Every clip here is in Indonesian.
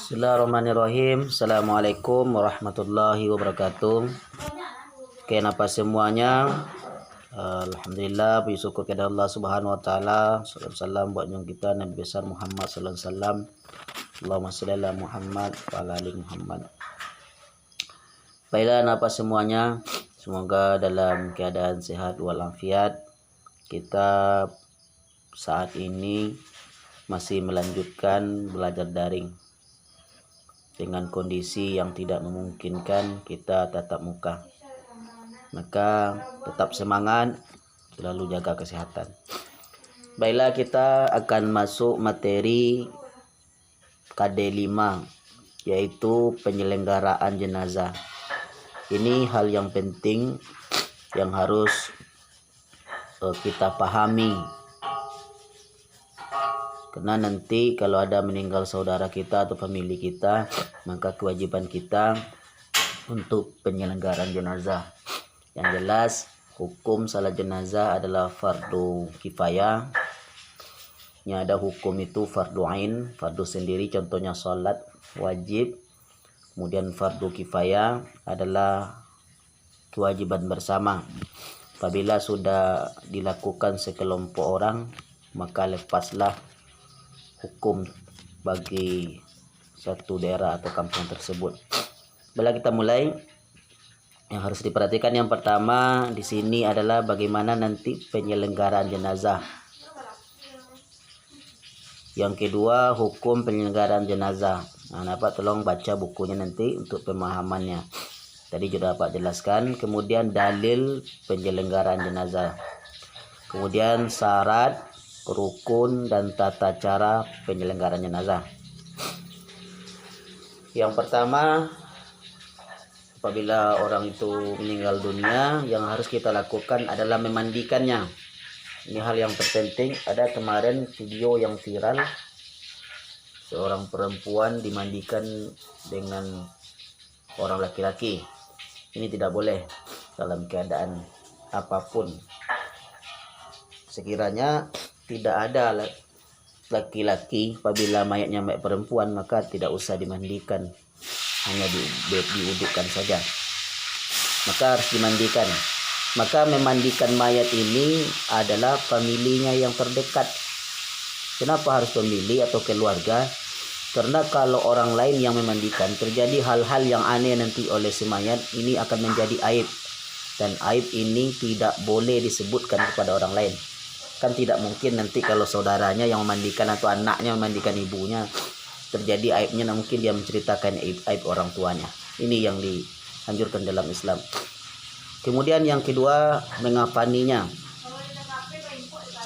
Bismillahirrahmanirrahim. Assalamualaikum warahmatullahi wabarakatuh. Oke, napa semuanya? Alhamdulillah, puji syukur kepada Allah Subhanahu wa taala. Salam buat yang kita Nabi besar Muhammad sallallahu alaihi wasallam. Allahumma shalli ala Muhammad wa ala ali Muhammad. Baiklah, napa semuanya? Semoga dalam keadaan sehat walafiat. Kita saat ini masih melanjutkan belajar daring dengan kondisi yang tidak memungkinkan kita tatap muka. Maka tetap semangat, selalu jaga kesehatan. Baiklah, kita akan masuk materi KD5, yaitu penyelenggaraan jenazah. Ini hal yang penting yang harus kita pahami. Karena nanti kalau ada meninggal saudara kita atau famili kita, maka kewajiban kita untuk penyelenggaraan jenazah. Yang jelas, hukum salat jenazah adalah fardu kifayah. Yang ada hukum itu fardu ain, fardu sendiri, contohnya salat wajib. Kemudian fardu kifayah adalah kewajiban bersama. Apabila sudah dilakukan sekelompok orang, maka lepaslah hukum bagi satu daerah atau kampung tersebut. Bila kita mulai, yang harus diperhatikan yang pertama di sini adalah bagaimana nanti penyelenggaraan jenazah. Yang kedua, hukum penyelenggaraan jenazah. Nah, Bapak tolong baca bukunya nanti untuk pemahamannya. Tadi sudah Pak jelaskan. Kemudian dalil penyelenggaraan jenazah. Kemudian syarat, rukun, dan tata cara penyelenggaraan jenazah. Yang pertama, apabila orang itu meninggal dunia, yang harus kita lakukan adalah memandikannya. Ini hal yang terpenting. Ada kemarin video yang viral, seorang perempuan dimandikan dengan orang laki-laki. Ini tidak boleh dalam keadaan apapun. Sekiranya tidak ada laki-laki, apabila mayatnya mayat perempuan, maka tidak usah dimandikan, hanya diudukkan saja. Maka harus dimandikan. Maka memandikan mayat ini adalah familinya yang terdekat. Kenapa harus famili atau keluarga? Karena kalau orang lain yang memandikan, terjadi hal-hal yang aneh nanti oleh si mayat, ini akan menjadi aib. Dan aib ini tidak boleh disebutkan kepada orang lain. Kan tidak mungkin nanti kalau saudaranya yang memandikan atau anaknya memandikan ibunya, terjadi aibnya, nah mungkin dia menceritakan aib orang tuanya. Ini yang dianjurkan dalam Islam. Kemudian yang kedua, mengafaninya.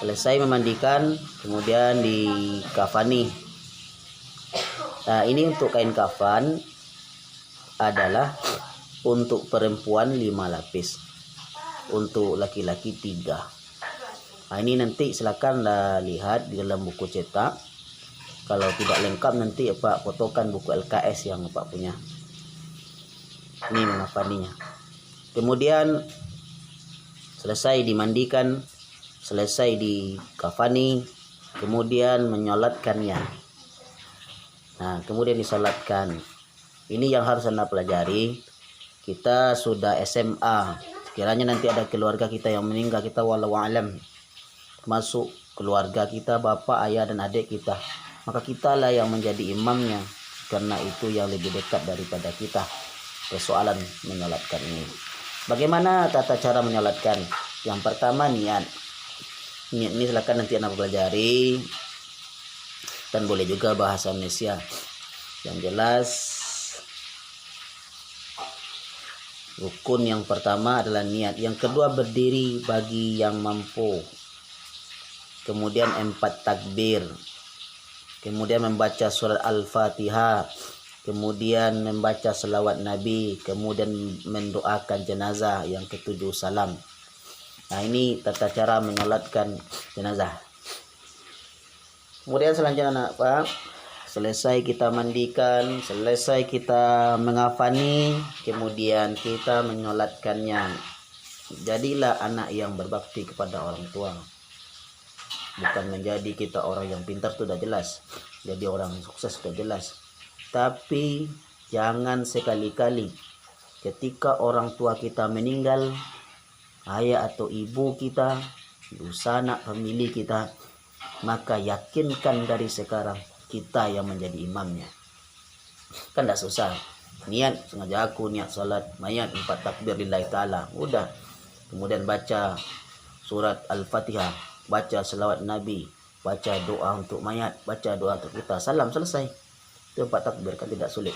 Selesai memandikan, kemudian dikafani. Nah, ini untuk kain kafan adalah untuk perempuan 5 lapis, untuk laki-laki 3. Nah, ini nanti silakan lihat di dalam buku cetak. Kalau tidak lengkap nanti Pak fotokan buku LKS yang Pak punya. Ini mengafaninya. Kemudian selesai dimandikan, selesai dikafani, kemudian menyolatkannya. Nah, kemudian disolatkan. Ini yang harus Anda pelajari. Kita sudah SMA. Sekiranya nanti ada keluarga kita yang meninggal, kita walau alam, masuk keluarga kita, bapak, ayah, dan adik kita, maka kitalah yang menjadi imamnya, karena itu yang lebih dekat daripada kita. Persoalan menyolatkan ini, bagaimana tata cara menyolatkan? Yang pertama, niat. Niat ini silakan nanti Anda pelajari, dan boleh juga bahasa Indonesia. Yang jelas, rukun yang pertama adalah niat. Yang kedua, berdiri bagi yang mampu. Kemudian 4 takbir. Kemudian membaca surat Al-Fatihah. Kemudian membaca selawat Nabi. Kemudian mendoakan jenazah. Yang ketujuh, salam. Nah, ini tata cara menyolatkan jenazah. Kemudian selanjutnya Pak, selesai kita mandikan, selesai kita mengafani, kemudian kita menyolatkannya. Jadilah anak yang berbakti kepada orang tua. Bukan menjadi kita orang yang pintar, sudah jelas. Jadi orang sukses sudah jelas. Tapi jangan sekali-kali ketika orang tua kita meninggal, ayah atau ibu kita, sanak famili kita, maka yakinkan dari sekarang kita yang menjadi imamnya. Kan tidak susah. Niat, sengaja aku niat salat mayat 4 takbir lillahi ta'ala. Udah. Kemudian baca surat Al-Fatihah, baca selawat Nabi, baca doa untuk mayat, baca doa untuk kita. Salam, selesai. Itu 4 takbir, kan tidak sulit.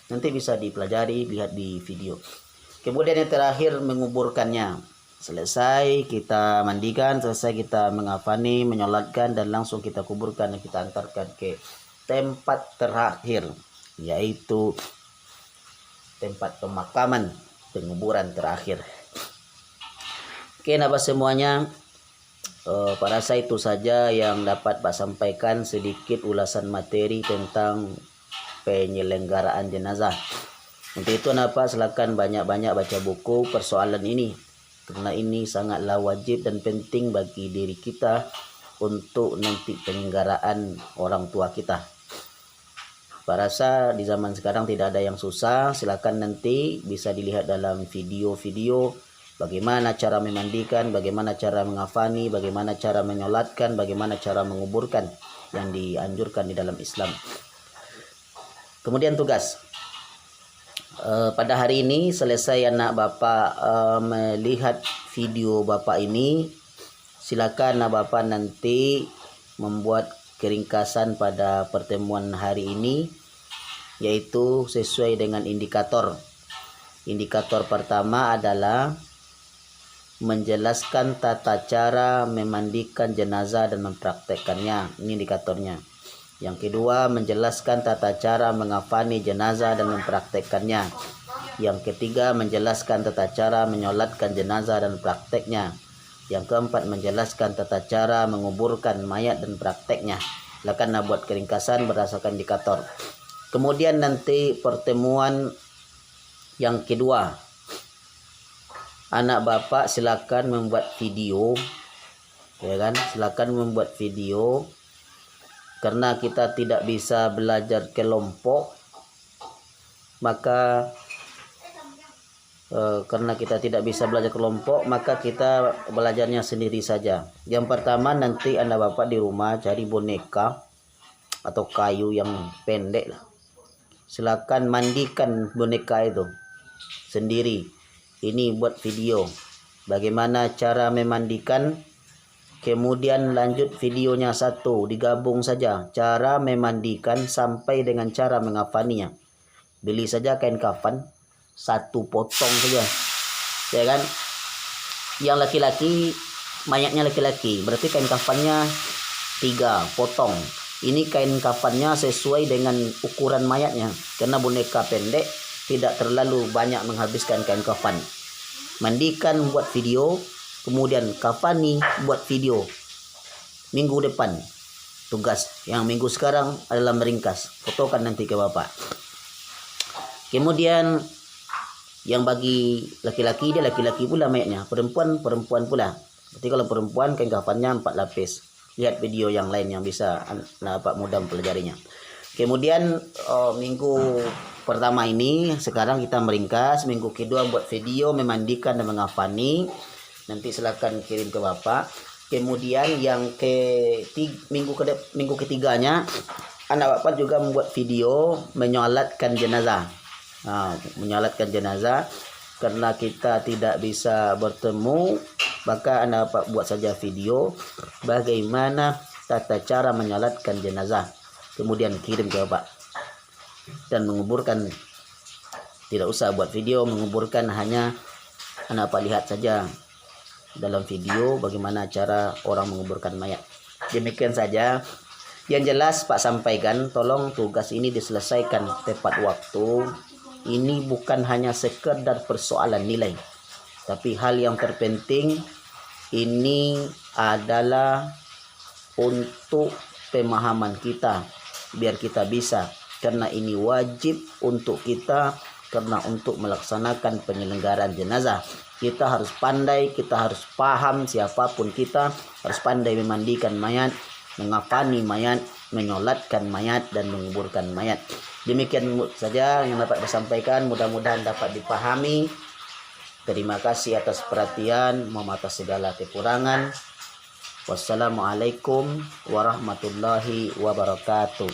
Nanti bisa dipelajari, lihat di video. Kemudian yang terakhir, menguburkannya. Selesai kita mandikan, selesai kita mengafani, menyolatkan, dan langsung kita kuburkan dan kita antarkan ke tempat terakhir, yaitu tempat pemakaman, penguburan terakhir. Oke, napa semuanya, Pak rasa itu saja yang dapat Pak sampaikan, sedikit ulasan materi tentang penyelenggaraan jenazah. Untuk itu napa silakan banyak-banyak baca buku persoalan ini, karena ini sangatlah wajib dan penting bagi diri kita untuk nanti penyelenggaraan orang tua kita. Pak rasa di zaman sekarang tidak ada yang susah. Silakan nanti bisa dilihat dalam video-video bagaimana cara memandikan, bagaimana cara mengafani, bagaimana cara menyolatkan, bagaimana cara menguburkan yang dianjurkan di dalam Islam. Kemudian tugas. Pada hari ini selesai anak bapak melihat video bapak ini, silakan anak bapak nanti membuat keringkasan pada pertemuan hari ini, yaitu sesuai dengan indikator. Indikator pertama adalah menjelaskan tata cara memandikan jenazah dan mempraktekkannya. Ini indikatornya. Yang kedua, menjelaskan tata cara mengafani jenazah dan mempraktekkannya. Yang ketiga, menjelaskan tata cara menyolatkan jenazah dan prakteknya. Yang keempat, menjelaskan tata cara menguburkan mayat dan prakteknya. Silakan buat keringkasan berdasarkan indikator. Kemudian nanti pertemuan yang kedua, anak bapak silakan membuat video, ya kan? Silakan membuat video, karena kita tidak bisa belajar kelompok, maka karena kita tidak bisa belajar kelompok, maka kita belajarnya sendiri saja. Yang pertama, nanti anak bapak di rumah cari boneka atau kayu yang pendek lah. Silakan mandikan boneka itu sendiri. Ini buat video bagaimana cara memandikan, kemudian lanjut videonya satu, digabung saja cara memandikan sampai dengan cara mengafaninya. Beli saja kain kafan, satu potong saja, ya kan? Yang laki-laki, mayatnya laki-laki, berarti kain kafannya 3 potong. Ini kain kafannya sesuai dengan ukuran mayatnya, karena boneka pendek tidak terlalu banyak menghabiskan kain kafan. Mandikan, buat video, kemudian kafani, buat video. Minggu depan tugas, yang minggu sekarang adalah meringkas, fotokan nanti ke bapak. Kemudian yang bagi laki-laki, dia laki-laki pula mayatnya, perempuan pula. Berarti kalau perempuan kain kafannya 4 lapis. Lihat video yang lain yang bisa Bapak mudah mempelajarinya. Kemudian minggu pertama ini sekarang kita meringkas, minggu kedua buat video memandikan dan mengafani. Nanti silakan kirim ke Bapak. Kemudian yang minggu ketiganya anak Bapak juga membuat video menyolatkan jenazah. Menyolatkan jenazah, karena kita tidak bisa bertemu, maka anak Bapak buat saja video bagaimana tata cara menyolatkan jenazah, kemudian kirim ke Bapak. Dan menguburkan, tidak usah buat video, menguburkan hanya anak Bapak lihat saja dalam video bagaimana cara orang menguburkan mayat. Demikian saja yang jelas Pak sampaikan, tolong tugas ini diselesaikan tepat waktu. Ini bukan hanya sekedar persoalan nilai, tapi hal yang terpenting ini adalah untuk pemahaman kita, biar kita bisa, karena ini wajib untuk kita, karena untuk melaksanakan penyelenggaraan jenazah kita harus pandai, kita harus paham, siapapun kita harus pandai memandikan mayat, mengafani mayat, menyolatkan mayat, dan menguburkan mayat. Demikian saja yang dapat disampaikan, mudah-mudahan dapat dipahami. Terima kasih atas perhatian, mohon maaf atas segala kekurangan. Wassalamualaikum warahmatullahi wabarakatuh.